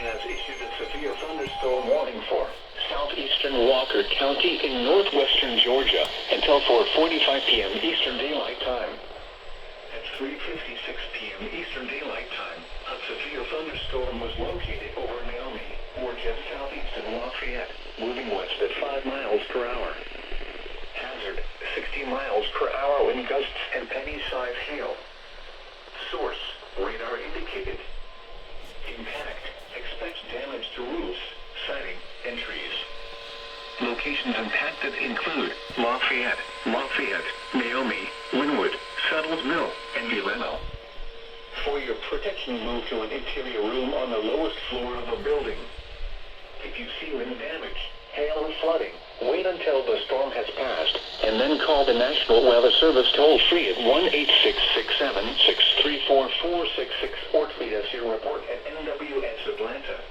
has issued a severe thunderstorm warning for southeastern Walker County in northwestern Georgia until 4:45 p.m. Eastern Daylight Time. At 3:56 p.m. Eastern Daylight Time, a severe thunderstorm was located over Naomi, or just southeast of Lafayette, moving west at 5 miles per hour. Hazard, 60 miles per hour wind gusts and penny-sized hail. Source, radar indicated. Impact, expect damage to roofs, siding, and trees. Locations impacted include Lafayette, Naomi, Linwood, Suttles Mill, and Milano. For your protection, move to an interior room on the lowest floor of a building. If you see wind damage, hail, or flooding, wait until the storm has passed, and then call the National Weather Service toll-free at 1-866-7-634-466 or tweet us your report at NWS Atlanta.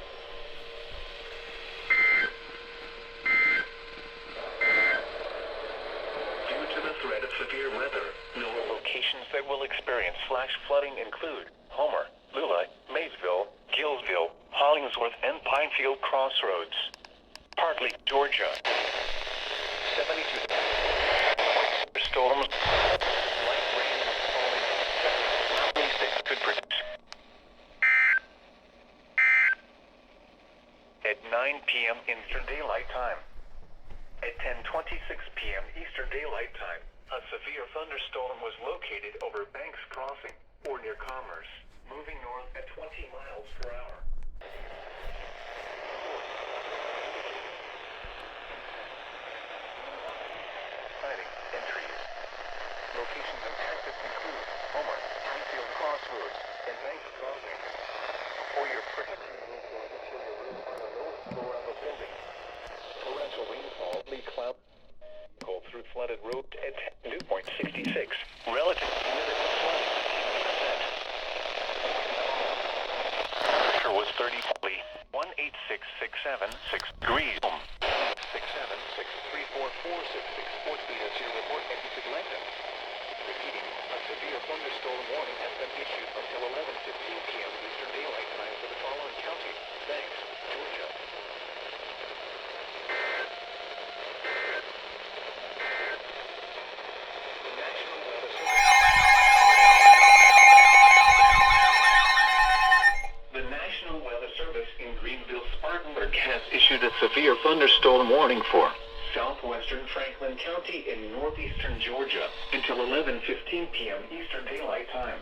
Due to the threat of severe weather, locations that will experience flash flooding include Homer, Lula, Maysville, Gillsville, Hollingsworth, and Pinefield Crossroads. Partly, Georgia. 72. Storms. Light rain falling. 76 could produce. At 9 p.m. Eastern Daylight Time. At 10:26 p.m. Eastern Daylight Time, a severe thunderstorm was located over Banks Crossing, or near Commerce, moving north at 20 miles per hour. Siding and trees. Locations impacted include Homer, Pinefield Crossroads, and Banks Crossing. For your protection, move to an interior room on the lowest floor of a building. Torrential rainfall, bleak cloud, cold through flooded road at dew point 66. Relative humidity of flooding 50%. Pressure was 30. 1-866-7-6 degrees. 676-344-466. Or tweet us your report at Atlanta. Repeating, a severe thunderstorm warning has been issued until 11:15 p.m. Eastern Daylight Time for the following counties. Thanks, Georgia. The National Weather Service in Greenville-Spartanburg has issued a severe thunderstorm warning for southwestern Franklin County in northeastern Georgia until 11:15 p.m. Eastern Daylight Time.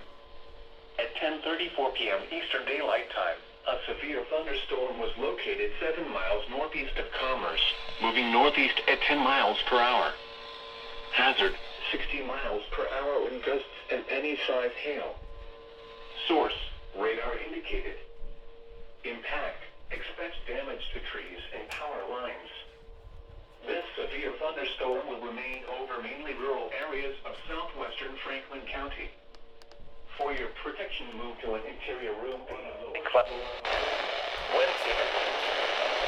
At 10:34 p.m. Eastern Daylight Time, a severe thunderstorm was located 7 miles northeast of Commerce, moving northeast at 10 miles per hour. Hazard, 60 miles per hour wind gusts and penny-sized hail. Source, radar indicated. Impact, expect damage to trees and power lines. This severe thunderstorm will remain over mainly rural areas of southwestern Franklin County. For your protection, move to an interior room on a low Wednesday,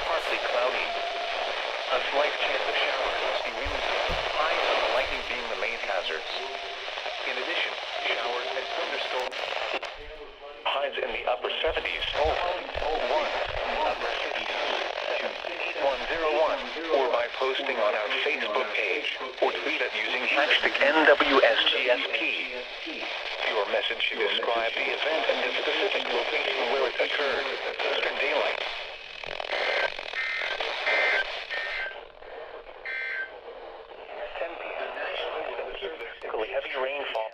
partly cloudy. A slight chance of showers, gusty winds, highs and lightning being the main hazards. In addition, showers and thunderstorms. Highs in the upper 70s. 01, upper 50s. 101, or by posting on our Facebook page, or tweet it using hashtag NWSGSP. Your message should describe the event and the specific location where it occurred. Eastern Daylight. At 10 p.m. National Weather Service. Heavy rainfall